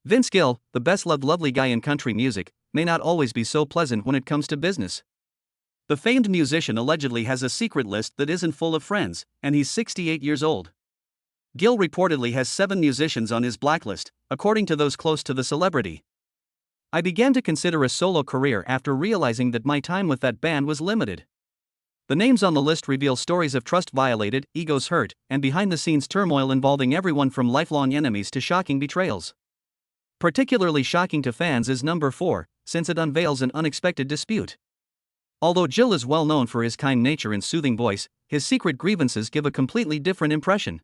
Vince Gill, the best-loved lovely guy in country music, may not always be so pleasant when it comes to business. The famed musician allegedly has a secret list that isn't full of friends, and he's 68 years old. Gill reportedly has 7 musicians on his blacklist, according to those close to the celebrity. I began to consider a solo career after realizing that my time with that band was limited. The names on the list reveal stories of trust violated, egos hurt, and behind-the-scenes turmoil involving everyone from lifelong enemies to shocking betrayals. Particularly shocking to fans is number 4, since it unveils an unexpected dispute. Although Gill is well known for his kind nature and soothing voice, his secret grievances give a completely different impression.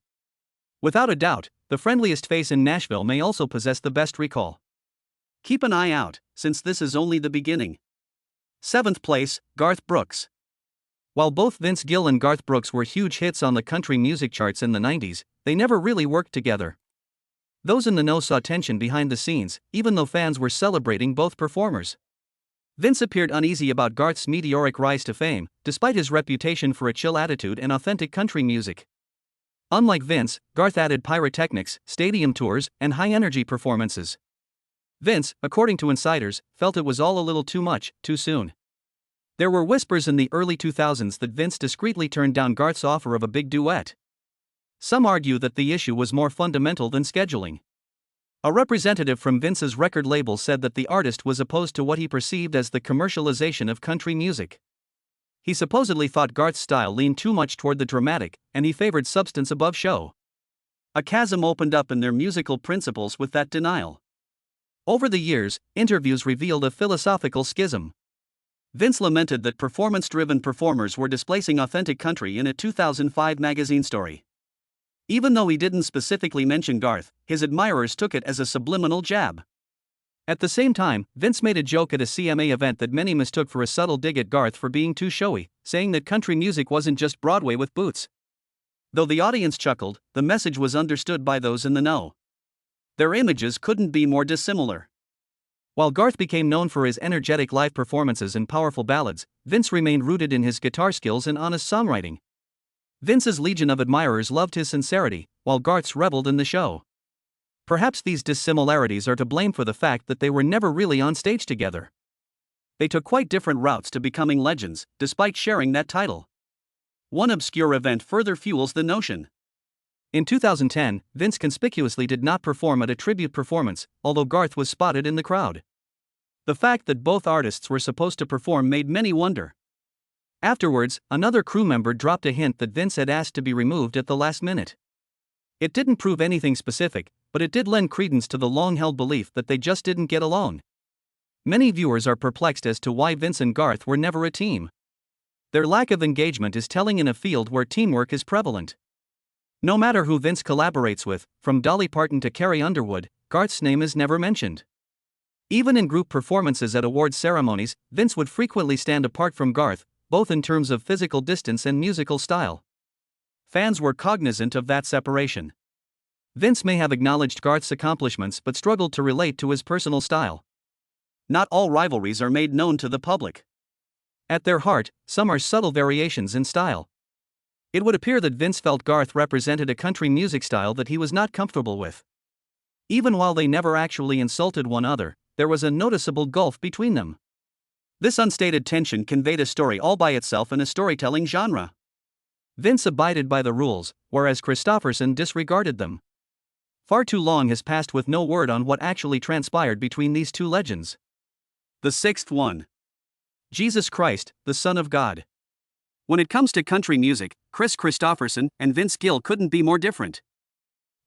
Without a doubt, the friendliest face in Nashville may also possess the best recall. Keep an eye out, since this is only the beginning. 7th place, Garth Brooks. While both Vince Gill and Garth Brooks were huge hits on the country music charts in the 90s, they never really worked together. Those in the know saw tension behind the scenes, even though fans were celebrating both performers. Vince appeared uneasy about Garth's meteoric rise to fame, despite his reputation for a chill attitude and authentic country music. Unlike Vince, Garth added pyrotechnics, stadium tours, and high-energy performances. Vince, according to insiders, felt it was all a little too much, too soon. There were whispers in the early 2000s that Vince discreetly turned down Garth's offer of a big duet. Some argue that the issue was more fundamental than scheduling. A representative from Vince's record label said that the artist was opposed to what he perceived as the commercialization of country music. He supposedly thought Garth's style leaned too much toward the dramatic, and he favored substance above show. A chasm opened up in their musical principles with that denial. Over the years, interviews revealed a philosophical schism. Vince lamented that performance-driven performers were displacing authentic country in a 2005 magazine story. Even though he didn't specifically mention Garth, his admirers took it as a subliminal jab. At the same time, Vince made a joke at a CMA event that many mistook for a subtle dig at Garth for being too showy, saying that country music wasn't just Broadway with boots. Though the audience chuckled, the message was understood by those in the know. Their images couldn't be more dissimilar. While Garth became known for his energetic live performances and powerful ballads, Vince remained rooted in his guitar skills and honest songwriting. Vince's legion of admirers loved his sincerity, while Garth's reveled in the show. Perhaps these dissimilarities are to blame for the fact that they were never really on stage together. They took quite different routes to becoming legends, despite sharing that title. One obscure event further fuels the notion. In 2010, Vince conspicuously did not perform at a tribute performance, although Garth was spotted in the crowd. The fact that both artists were supposed to perform made many wonder. Afterwards, another crew member dropped a hint that Vince had asked to be removed at the last minute. It didn't prove anything specific, but it did lend credence to the long-held belief that they just didn't get along. Many viewers are perplexed as to why Vince and Garth were never a team. Their lack of engagement is telling in a field where teamwork is prevalent. No matter who Vince collaborates with, from Dolly Parton to Carrie Underwood, Garth's name is never mentioned. Even in group performances at awards ceremonies, Vince would frequently stand apart from Garth, both in terms of physical distance and musical style. Fans were cognizant of that separation. Vince may have acknowledged Garth's accomplishments but struggled to relate to his personal style. Not all rivalries are made known to the public. At their heart, some are subtle variations in style. It would appear that Vince felt Garth represented a country music style that he was not comfortable with. Even while they never actually insulted one another, there was a noticeable gulf between them. This unstated tension conveyed a story all by itself in a storytelling genre. Vince abided by the rules, whereas Kristofferson disregarded them. Far too long has passed with no word on what actually transpired between these two legends. The 6th one. Jesus Christ, the Son of God. When it comes to country music, Kris Kristofferson and Vince Gill couldn't be more different.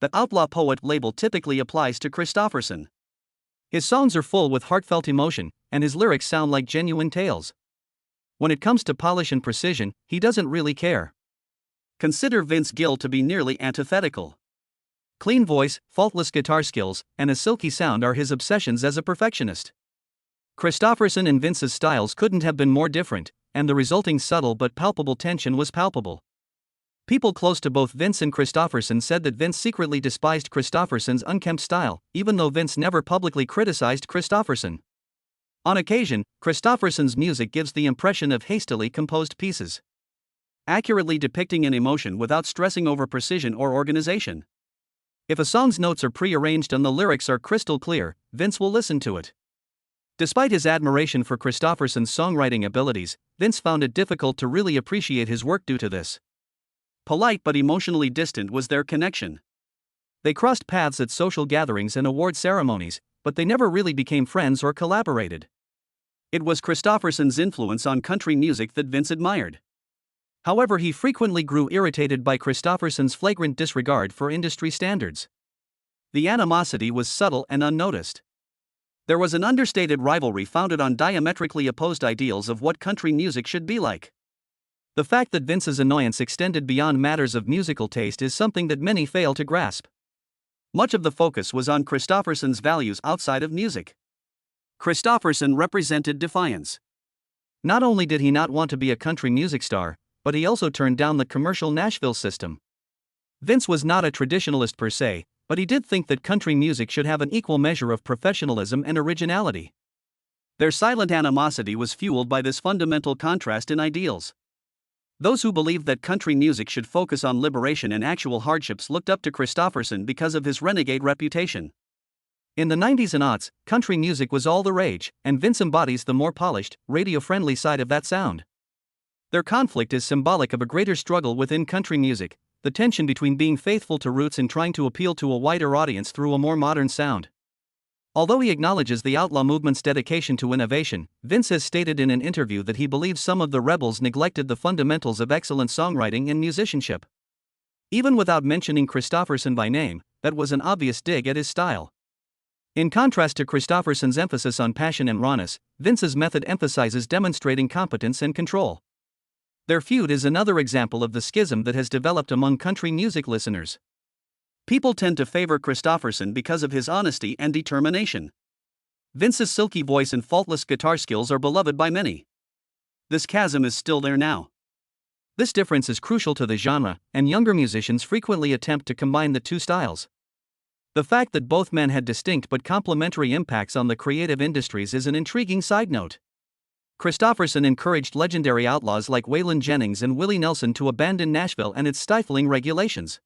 The outlaw poet label typically applies to Kristofferson. His songs are full with heartfelt emotion, and his lyrics sound like genuine tales. When it comes to polish and precision, he doesn't really care. Consider Vince Gill to be nearly antithetical. Clean voice, faultless guitar skills, and a silky sound are his obsessions as a perfectionist. Kristofferson and Vince's styles couldn't have been more different, and the resulting subtle but palpable tension was palpable. People close to both Vince and Kristofferson said that Vince secretly despised Kristofferson's unkempt style, even though Vince never publicly criticized Kristofferson. On occasion, Kristofferson's music gives the impression of hastily composed pieces, accurately depicting an emotion without stressing over precision or organization. If a song's notes are pre-arranged and the lyrics are crystal clear, Vince will listen to it. Despite his admiration for Kristofferson's songwriting abilities, Vince found it difficult to really appreciate his work due to this. Polite but emotionally distant was their connection. They crossed paths at social gatherings and award ceremonies, but they never really became friends or collaborated. It was Kristofferson's influence on country music that Vince admired. However, he frequently grew irritated by Kristofferson's flagrant disregard for industry standards. The animosity was subtle and unnoticed. There was an understated rivalry founded on diametrically opposed ideals of what country music should be like. The fact that Vince's annoyance extended beyond matters of musical taste is something that many fail to grasp. Much of the focus was on Kristofferson's values outside of music. Kristofferson represented defiance. Not only did he not want to be a country music star, but he also turned down the commercial Nashville system. Vince was not a traditionalist per se, but he did think that country music should have an equal measure of professionalism and originality. Their silent animosity was fueled by this fundamental contrast in ideals. Those who believed that country music should focus on liberation and actual hardships looked up to Kristofferson because of his renegade reputation. In the 90s and aughts, country music was all the rage, and Vince embodies the more polished, radio-friendly side of that sound. Their conflict is symbolic of a greater struggle within country music, the tension between being faithful to roots and trying to appeal to a wider audience through a more modern sound. Although he acknowledges the outlaw movement's dedication to innovation, Vince has stated in an interview that he believes some of the rebels neglected the fundamentals of excellent songwriting and musicianship. Even without mentioning Kristofferson by name, that was an obvious dig at his style. In contrast to Kristofferson's emphasis on passion and rawness, Vince's method emphasizes demonstrating competence and control. Their feud is another example of the schism that has developed among country music listeners. People tend to favor Kristofferson because of his honesty and determination. Vince's silky voice and faultless guitar skills are beloved by many. This chasm is still there now. This difference is crucial to the genre, and younger musicians frequently attempt to combine the two styles. The fact that both men had distinct but complementary impacts on the creative industries is an intriguing side note. Kristofferson encouraged legendary outlaws like Waylon Jennings and Willie Nelson to abandon Nashville and its stifling regulations.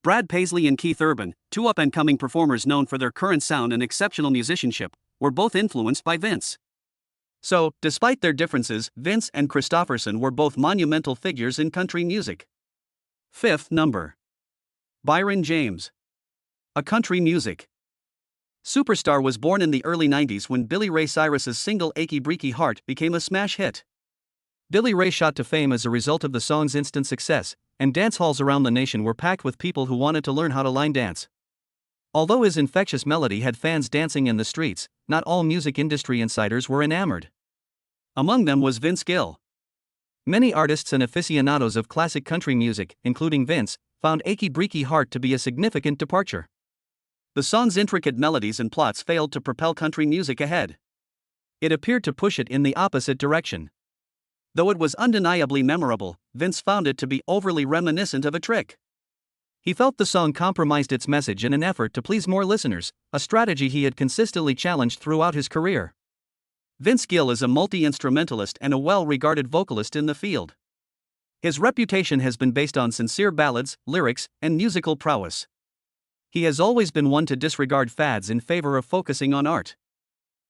Brad Paisley and Keith Urban, two up-and-coming performers known for their current sound and exceptional musicianship, were both influenced by Vince. So, despite their differences, Vince and Kristofferson were both monumental figures in country music. Fifth number. Byron James. A country music superstar was born in the early 90s when Billy Ray Cyrus's single Achy Breaky Heart became a smash hit. Billy Ray shot to fame as a result of the song's instant success, and dance halls around the nation were packed with people who wanted to learn how to line dance. Although his infectious melody had fans dancing in the streets, not all music industry insiders were enamored. Among them was Vince Gill. Many artists and aficionados of classic country music, including Vince, found Achy Breaky Heart to be a significant departure. The song's intricate melodies and plots failed to propel country music ahead. It appeared to push it in the opposite direction. Though it was undeniably memorable, Vince found it to be overly reminiscent of a trick. He felt the song compromised its message in an effort to please more listeners, a strategy he had consistently challenged throughout his career. Vince Gill is a multi-instrumentalist and a well-regarded vocalist in the field. His reputation has been based on sincere ballads, lyrics, and musical prowess. He has always been one to disregard fads in favor of focusing on art.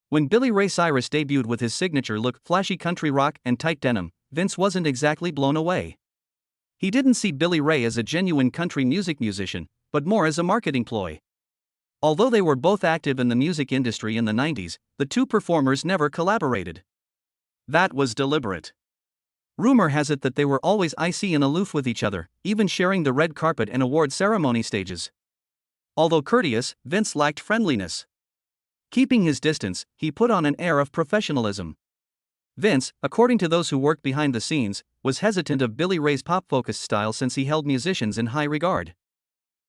When Billy Ray Cyrus debuted with his signature look, flashy country rock and tight denim, Vince wasn't exactly blown away. He didn't see Billy Ray as a genuine country music musician, but more as a marketing ploy. Although they were both active in the music industry in the 90s, the two performers never collaborated. That was deliberate. Rumor has it that they were always icy and aloof with each other, even sharing the red carpet and award ceremony stages. Although courteous, Vince lacked friendliness. Keeping his distance, he put on an air of professionalism. Vince, according to those who worked behind the scenes, was hesitant of Billy Ray's pop-focused style since he held musicians in high regard.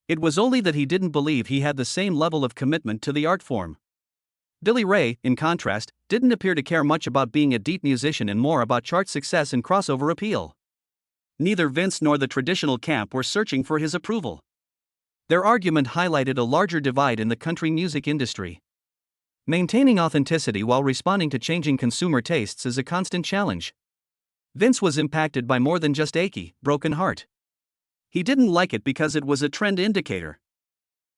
It was only that he didn't believe he had the same level of commitment to the art form. Billy Ray, in contrast, didn't appear to care much about being a deep musician and more about chart success and crossover appeal. Neither Vince nor the traditional camp were searching for his approval. Their argument highlighted a larger divide in the country music industry. Maintaining authenticity while responding to changing consumer tastes is a constant challenge. Vince was impacted by more than just Achy, Broken Heart. He didn't like it because it was a trend indicator.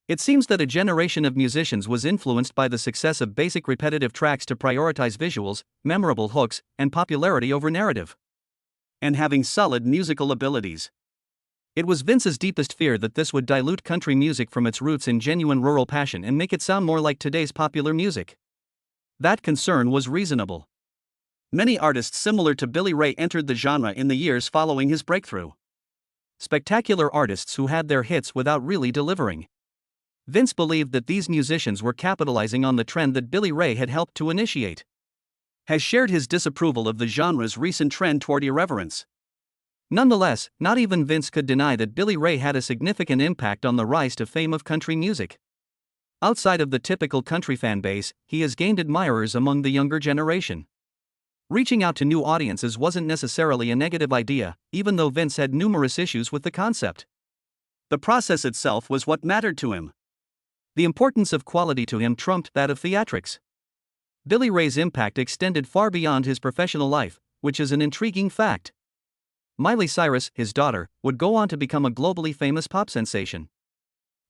It seems that a generation of musicians was influenced by the success of basic repetitive tracks to prioritize visuals, memorable hooks, and popularity over narrative. And having solid musical abilities. It was Vince's deepest fear that this would dilute country music from its roots in genuine rural passion and make it sound more like today's popular music. That concern was reasonable. Many artists similar to Billy Ray entered the genre in the years following his breakthrough. Spectacular artists who had their hits without really delivering. Vince believed that these musicians were capitalizing on the trend that Billy Ray had helped to initiate. Has shared his disapproval of the genre's recent trend toward irreverence. Nonetheless, not even Vince could deny that Billy Ray had a significant impact on the rise to fame of country music. Outside of the typical country fan base, he has gained admirers among the younger generation. Reaching out to new audiences wasn't necessarily a negative idea, even though Vince had numerous issues with the concept. The process itself was what mattered to him. The importance of quality to him trumped that of theatrics. Billy Ray's impact extended far beyond his professional life, which is an intriguing fact. Miley Cyrus, his daughter, would go on to become a globally famous pop sensation.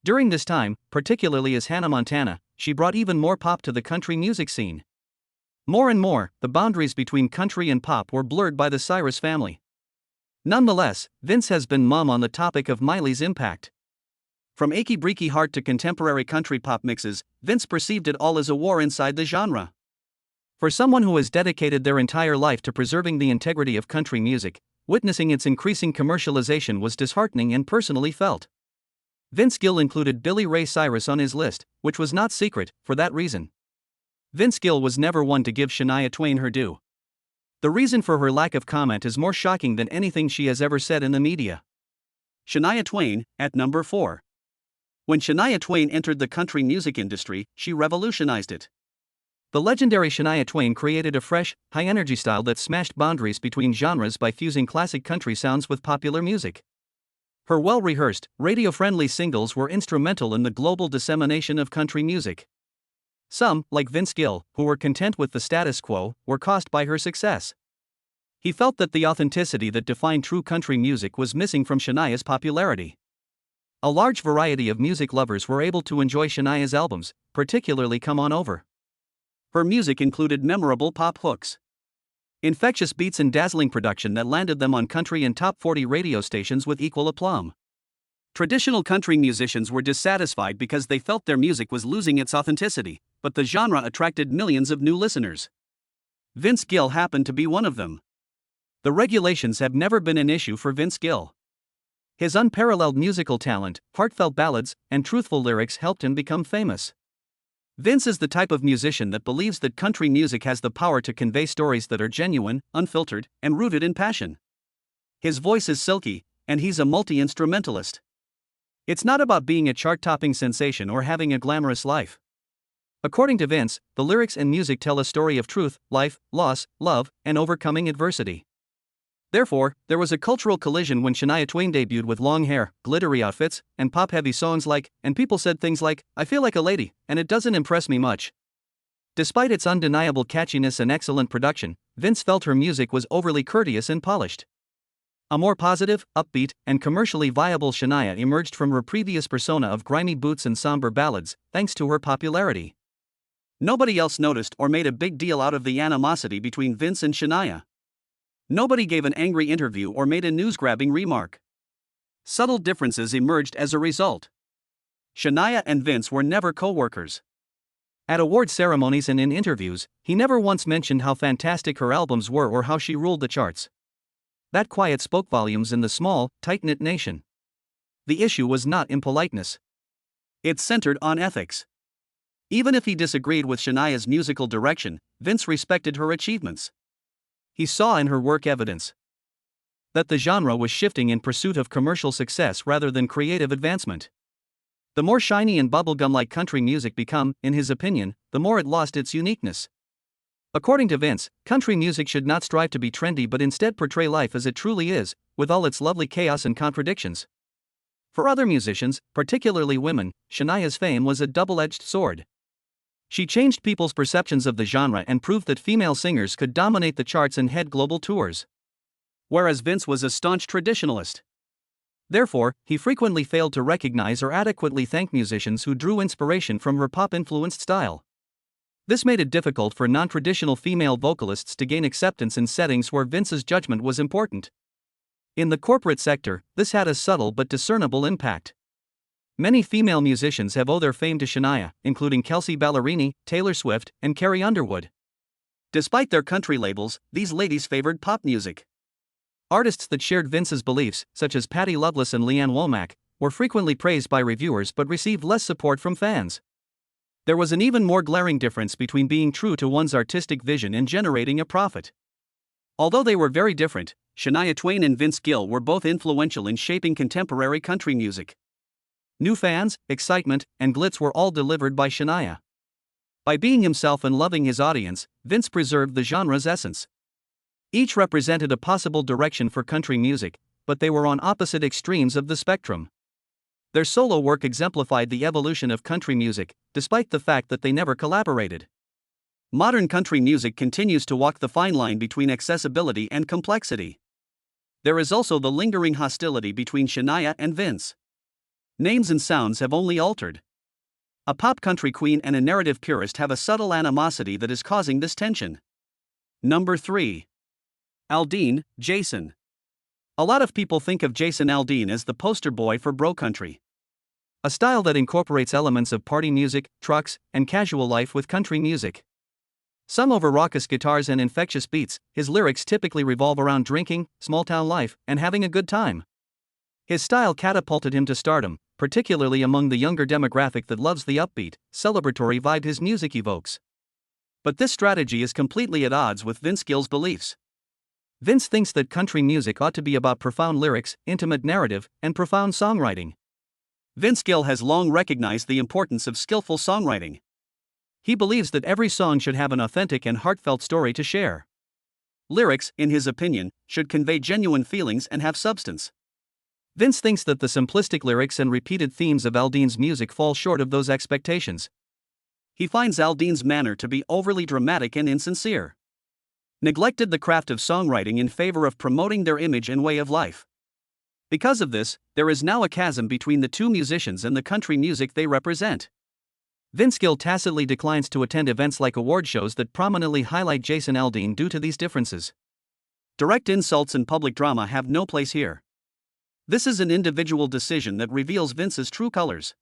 During this time, particularly as Hannah Montana, she brought even more pop to the country music scene. More and more, the boundaries between country and pop were blurred by the Cyrus family. Nonetheless, Vince has been mum on the topic of Miley's impact. From Achy Breaky Heart to contemporary country pop mixes, Vince perceived it all as a war inside the genre. For someone who has dedicated their entire life to preserving the integrity of country music, witnessing its increasing commercialization was disheartening and personally felt. Vince Gill included Billy Ray Cyrus on his list, which was not secret, for that reason. Vince Gill was never one to give Shania Twain her due. The reason for her lack of comment is more shocking than anything she has ever said in the media. Shania Twain, at number 4. When Shania Twain entered the country music industry, she revolutionized it. The legendary Shania Twain created a fresh, high-energy style that smashed boundaries between genres by fusing classic country sounds with popular music. Her well-rehearsed, radio-friendly singles were instrumental in the global dissemination of country music. Some, like Vince Gill, who were content with the status quo, were cost by her success. He felt that the authenticity that defined true country music was missing from Shania's popularity. A large variety of music lovers were able to enjoy Shania's albums, particularly Come On Over. Her music included memorable pop hooks, infectious beats and dazzling production that landed them on country and top 40 radio stations with equal aplomb. Traditional country musicians were dissatisfied because they felt their music was losing its authenticity, but the genre attracted millions of new listeners. Vince Gill happened to be one of them. The regulations have never been an issue for Vince Gill. His unparalleled musical talent, heartfelt ballads, and truthful lyrics helped him become famous. Vince is the type of musician that believes that country music has the power to convey stories that are genuine, unfiltered, and rooted in passion. His voice is silky, and he's a multi-instrumentalist. It's not about being a chart-topping sensation or having a glamorous life. According to Vince, the lyrics and music tell a story of truth, life, loss, love, and overcoming adversity. Therefore, there was a cultural collision when Shania Twain debuted with long hair, glittery outfits, and pop-heavy songs like, and people said things like, "I feel like a lady, and it doesn't impress me much." Despite its undeniable catchiness and excellent production, Vince felt her music was overly courteous and polished. A more positive, upbeat, and commercially viable Shania emerged from her previous persona of grimy boots and somber ballads, thanks to her popularity. Nobody else noticed or made a big deal out of the animosity between Vince and Shania. Nobody gave an angry interview or made a news-grabbing remark. Subtle differences emerged as a result. Shania and Vince were never co-workers. At award ceremonies and in interviews, he never once mentioned how fantastic her albums were or how she ruled the charts. That quiet spoke volumes in the small, tight-knit nation. The issue was not impoliteness. It centered on ethics. Even if he disagreed with Shania's musical direction, Vince respected her achievements. He saw in her work evidence that the genre was shifting in pursuit of commercial success rather than creative advancement. The more shiny and bubblegum-like country music became, in his opinion, the more it lost its uniqueness. According to Vince, country music should not strive to be trendy but instead portray life as it truly is, with all its lovely chaos and contradictions. For other musicians, particularly women, Shania's fame was a double-edged sword. She changed people's perceptions of the genre and proved that female singers could dominate the charts and head global tours. Whereas Vince was a staunch traditionalist. Therefore, he frequently failed to recognize or adequately thank musicians who drew inspiration from her pop-influenced style. This made it difficult for non-traditional female vocalists to gain acceptance in settings where Vince's judgment was important. In the corporate sector, this had a subtle but discernible impact. Many female musicians have owed their fame to Shania, including Kelsea Ballerini, Taylor Swift, and Carrie Underwood. Despite their country labels, these ladies favored pop music. Artists that shared Vince's beliefs, such as Patti Loveless and Leanne Womack, were frequently praised by reviewers but received less support from fans. There was an even more glaring difference between being true to one's artistic vision and generating a profit. Although they were very different, Shania Twain and Vince Gill were both influential in shaping contemporary country music. New fans, excitement, and glitz were all delivered by Shania. By being himself and loving his audience, Vince preserved the genre's essence. Each represented a possible direction for country music, but they were on opposite extremes of the spectrum. Their solo work exemplified the evolution of country music, despite the fact that they never collaborated. Modern country music continues to walk the fine line between accessibility and complexity. There is also the lingering hostility between Shania and Vince. Names and sounds have only altered. A pop country queen and a narrative purist have a subtle animosity that is causing this tension. Number 3. Aldean, Jason. A lot of people think of Jason Aldean as the poster boy for bro country. A style that incorporates elements of party music, trucks, and casual life with country music. Some over raucous guitars and infectious beats, his lyrics typically revolve around drinking, small-town life, and having a good time. His style catapulted him to stardom, particularly among the younger demographic that loves the upbeat, celebratory vibe his music evokes. But this strategy is completely at odds with Vince Gill's beliefs. Vince thinks that country music ought to be about profound lyrics, intimate narrative, and profound songwriting. Vince Gill has long recognized the importance of skillful songwriting. He believes that every song should have an authentic and heartfelt story to share. Lyrics, in his opinion, should convey genuine feelings and have substance. Vince thinks that the simplistic lyrics and repeated themes of Aldean's music fall short of those expectations. He finds Aldean's manner to be overly dramatic and insincere. Neglected the craft of songwriting in favor of promoting their image and way of life. Because of this, there is now a chasm between the two musicians and the country music they represent. Vince Gill tacitly declines to attend events like award shows that prominently highlight Jason Aldean due to these differences. Direct insults and public drama have no place here. This is an individual decision that reveals Vince's true colors.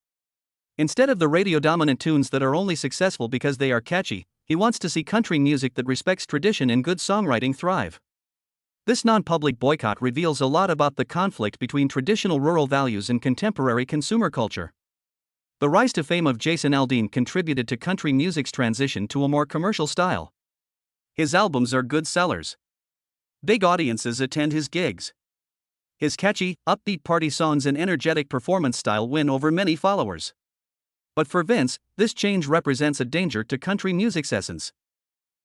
Instead of the radio-dominant tunes that are only successful because they are catchy, he wants to see country music that respects tradition and good songwriting thrive. This non-public boycott reveals a lot about the conflict between traditional rural values and contemporary consumer culture. The rise to fame of Jason Aldean contributed to country music's transition to a more commercial style. His albums are good sellers. Big audiences attend his gigs. His catchy, upbeat party songs and energetic performance style win over many followers. But for Vince, this change represents a danger to country music's essence.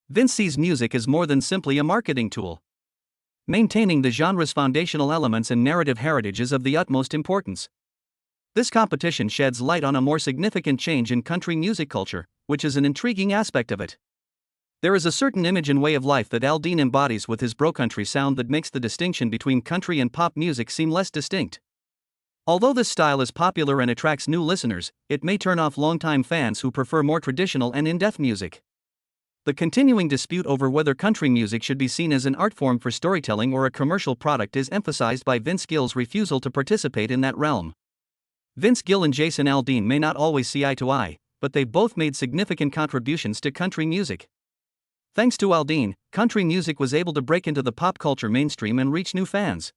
Vince sees music as more than simply a marketing tool. Maintaining the genre's foundational elements and narrative heritage is of the utmost importance. This competition sheds light on a more significant change in country music culture, which is an intriguing aspect of it. There is a certain image and way of life that Aldean embodies with his bro country sound that makes the distinction between country and pop music seem less distinct. Although this style is popular and attracts new listeners, it may turn off longtime fans who prefer more traditional and in-depth music. The continuing dispute over whether country music should be seen as an art form for storytelling or a commercial product is emphasized by Vince Gill's refusal to participate in that realm. Vince Gill and Jason Aldean may not always see eye to eye, but they've both made significant contributions to country music. Thanks to Aldean, country music was able to break into the pop culture mainstream and reach new fans.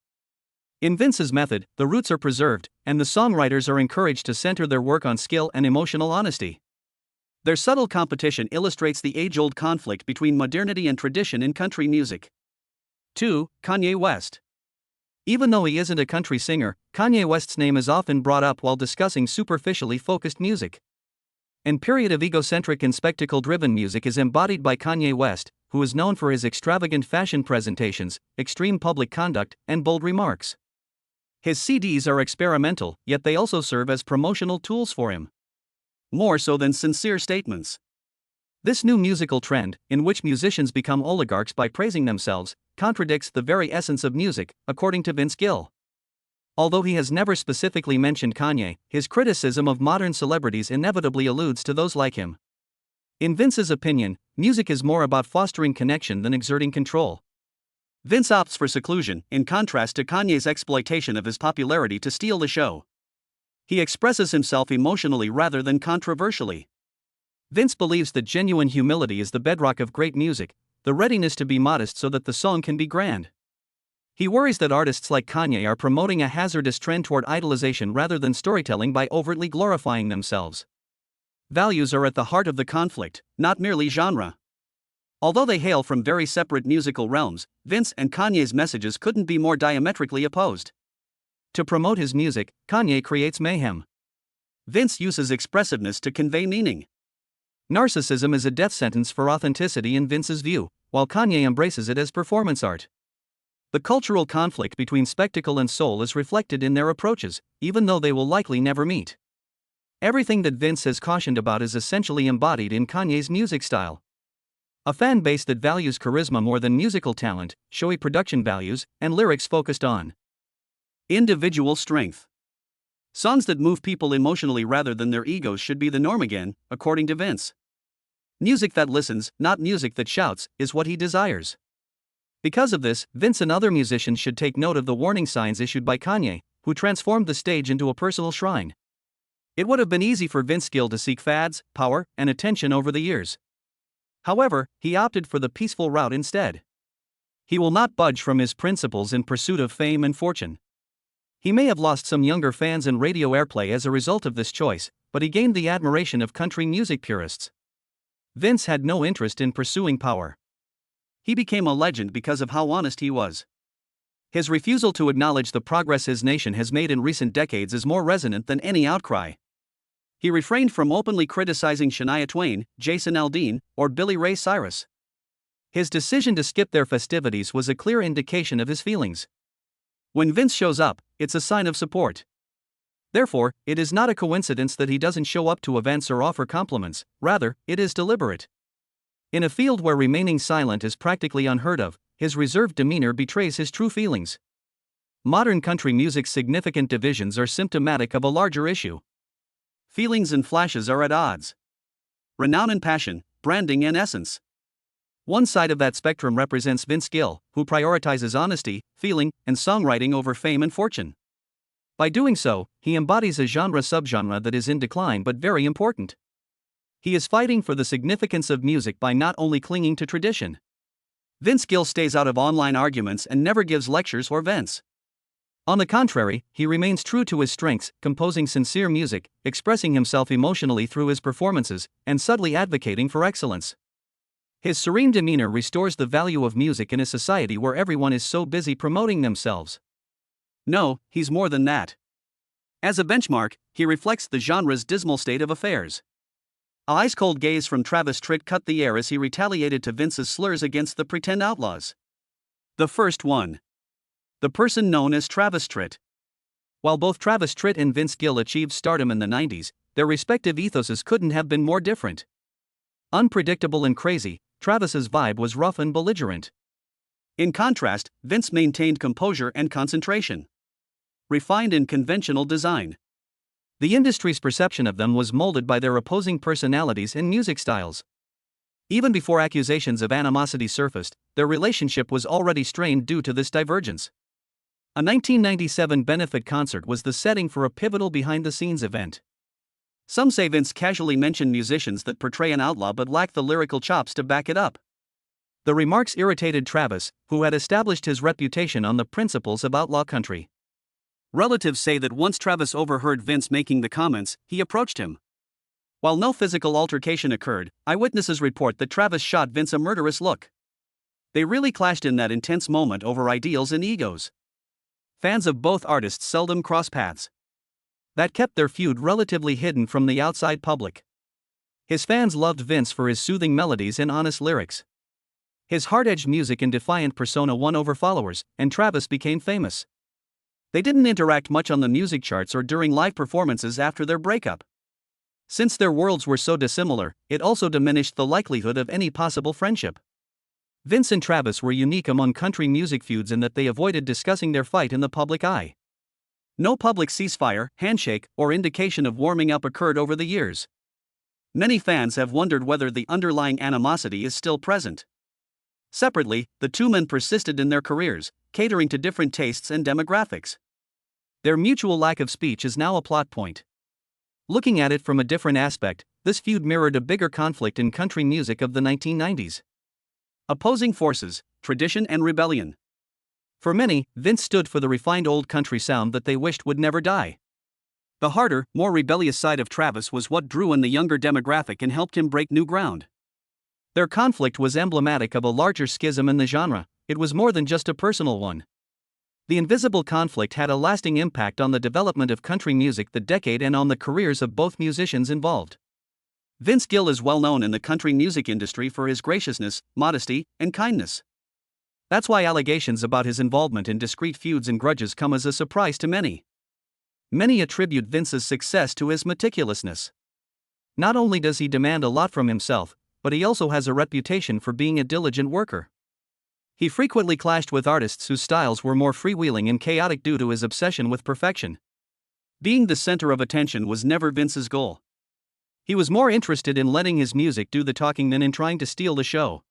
In Vince's method, the roots are preserved, and the songwriters are encouraged to center their work on skill and emotional honesty. Their subtle competition illustrates the age-old conflict between modernity and tradition in country music. 2. Kanye West. Even though he isn't a country singer, Kanye West's name is often brought up while discussing superficially focused music. An period of egocentric and spectacle-driven music is embodied by Kanye West, who is known for his extravagant fashion presentations, extreme public conduct, and bold remarks. His CDs are experimental, yet they also serve as promotional tools for him. More so than sincere statements. This new musical trend, in which musicians become oligarchs by praising themselves, contradicts the very essence of music, according to Vince Gill. Although he has never specifically mentioned Kanye, his criticism of modern celebrities inevitably alludes to those like him. In Vince's opinion, music is more about fostering connection than exerting control. Vince opts for seclusion, in contrast to Kanye's exploitation of his popularity to steal the show. He expresses himself emotionally rather than controversially. Vince believes that genuine humility is the bedrock of great music, the readiness to be modest so that the song can be grand. He worries that artists like Kanye are promoting a hazardous trend toward idolization rather than storytelling by overtly glorifying themselves. Values are at the heart of the conflict, not merely genre. Although they hail from very separate musical realms, Vince and Kanye's messages couldn't be more diametrically opposed. To promote his music, Kanye creates mayhem. Vince uses expressiveness to convey meaning. Narcissism is a death sentence for authenticity in Vince's view, while Kanye embraces it as performance art. The cultural conflict between spectacle and soul is reflected in their approaches, even though they will likely never meet. Everything that Vince has cautioned about is essentially embodied in Kanye's music style. A fan base that values charisma more than musical talent, showy production values, and lyrics focused on individual strength. Songs that move people emotionally rather than their egos should be the norm again, according to Vince. Music that listens, not music that shouts, is what he desires. Because of this, Vince and other musicians should take note of the warning signs issued by Kanye, who transformed the stage into a personal shrine. It would have been easy for Vince Gill to seek fads, power, and attention over the years. However, he opted for the peaceful route instead. He will not budge from his principles in pursuit of fame and fortune. He may have lost some younger fans and radio airplay as a result of this choice, but he gained the admiration of country music purists. Vince had no interest in pursuing power. He became a legend because of how honest he was. His refusal to acknowledge the progress his nation has made in recent decades is more resonant than any outcry. He refrained from openly criticizing Shania Twain, Jason Aldean, or Billy Ray Cyrus. His decision to skip their festivities was a clear indication of his feelings. When Vince shows up, it's a sign of support. Therefore, it is not a coincidence that he doesn't show up to events or offer compliments, rather, it is deliberate. In a field where remaining silent is practically unheard of, his reserved demeanor betrays his true feelings. Modern country music's significant divisions are symptomatic of a larger issue. Feelings and flashes are at odds. Renown and passion, branding and essence. One side of that spectrum represents Vince Gill, who prioritizes honesty, feeling, and songwriting over fame and fortune. By doing so, he embodies a genre-subgenre that is in decline but very important. He is fighting for the significance of music by not only clinging to tradition. Vince Gill stays out of online arguments and never gives lectures or vents. On the contrary, he remains true to his strengths, composing sincere music, expressing himself emotionally through his performances, and subtly advocating for excellence. His serene demeanor restores the value of music in a society where everyone is so busy promoting themselves. No, he's more than that. As a benchmark, he reflects the genre's dismal state of affairs. A ice-cold gaze from Travis Tritt cut the air as he retaliated to Vince's slurs against the pretend outlaws. The first one. The person known as Travis Tritt. While both Travis Tritt and Vince Gill achieved stardom in the 90s, their respective ethoses couldn't have been more different. Unpredictable and crazy, Travis's vibe was rough and belligerent. In contrast, Vince maintained composure and concentration. Refined and conventional design. The industry's perception of them was molded by their opposing personalities and music styles. Even before accusations of animosity surfaced, their relationship was already strained due to this divergence. A 1997 benefit concert was the setting for a pivotal behind-the-scenes event. Some say Vince casually mentioned musicians that portray an outlaw but lack the lyrical chops to back it up. The remarks irritated Travis, who had established his reputation on the principles of outlaw country. Relatives say that once Travis overheard Vince making the comments, he approached him. While no physical altercation occurred, eyewitnesses report that Travis shot Vince a murderous look. They really clashed in that intense moment over ideals and egos. Fans of both artists seldom cross paths. That kept their feud relatively hidden from the outside public. His fans loved Vince for his soothing melodies and honest lyrics. His hard-edged music and defiant persona won over followers, and Travis became famous. They didn't interact much on the music charts or during live performances after their breakup. Since their worlds were so dissimilar, it also diminished the likelihood of any possible friendship. Vince and Travis were unique among country music feuds in that they avoided discussing their fight in the public eye. No public ceasefire, handshake, or indication of warming up occurred over the years. Many fans have wondered whether the underlying animosity is still present. Separately, the two men persisted in their careers, catering to different tastes and demographics. Their mutual lack of speech is now a plot point. Looking at it from a different aspect, this feud mirrored a bigger conflict in country music of the 1990s. Opposing forces, tradition and rebellion. For many, Vince stood for the refined old country sound that they wished would never die. The harder, more rebellious side of Travis was what drew in the younger demographic and helped him break new ground. Their conflict was emblematic of a larger schism in the genre. It was more than just a personal one. The invisible conflict had a lasting impact on the development of country music that decade and on the careers of both musicians involved. Vince Gill is well known in the country music industry for his graciousness, modesty, and kindness. That's why allegations about his involvement in discreet feuds and grudges come as a surprise to many. Many attribute Vince's success to his meticulousness. Not only does he demand a lot from himself, but he also has a reputation for being a diligent worker. He frequently clashed with artists whose styles were more freewheeling and chaotic due to his obsession with perfection. Being the center of attention was never Vince's goal. He was more interested in letting his music do the talking than in trying to steal the show.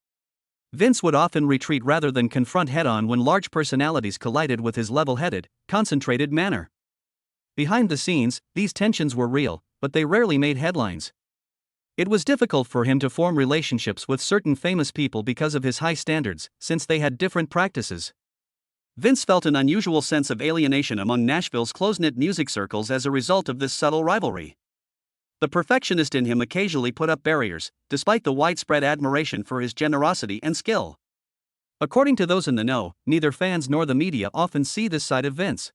Vince would often retreat rather than confront head-on when large personalities collided with his level-headed, concentrated manner. Behind the scenes, these tensions were real, but they rarely made headlines. It was difficult for him to form relationships with certain famous people because of his high standards, since they had different practices. Vince felt an unusual sense of alienation among Nashville's close-knit music circles as a result of this subtle rivalry. The perfectionist in him occasionally put up barriers, despite the widespread admiration for his generosity and skill. According to those in the know, neither fans nor the media often see this side of Vince.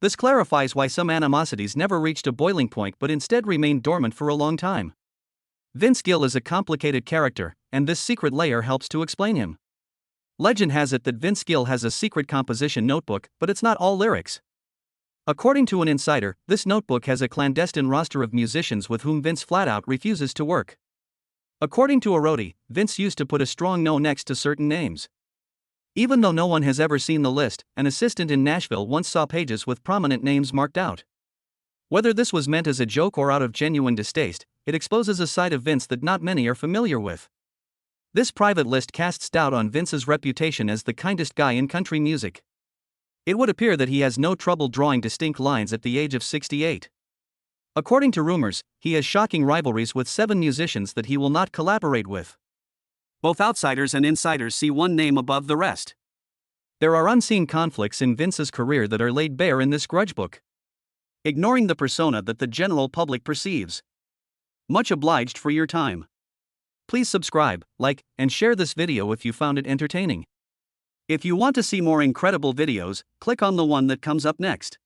This clarifies why some animosities never reached a boiling point but instead remained dormant for a long time. Vince Gill is a complicated character, and this secret layer helps to explain him. Legend has it that Vince Gill has a secret composition notebook, but it's not all lyrics. According to an insider, this notebook has a clandestine roster of musicians with whom Vince flat-out refuses to work. According to a roadie, Vince used to put a strong no next to certain names. Even though no one has ever seen the list, an assistant in Nashville once saw pages with prominent names marked out. Whether this was meant as a joke or out of genuine distaste, it exposes a side of Vince that not many are familiar with. This private list casts doubt on Vince's reputation as the kindest guy in country music. It would appear that he has no trouble drawing distinct lines at the age of 68. According to rumors, he has shocking rivalries with 7 musicians that he will not collaborate with. Both outsiders and insiders see one name above the rest. There are unseen conflicts in Vince's career that are laid bare in this grudgebook. Ignoring the persona that the general public perceives. Much obliged for your time. Please subscribe, like, and share this video if you found it entertaining. If you want to see more incredible videos, click on the one that comes up next.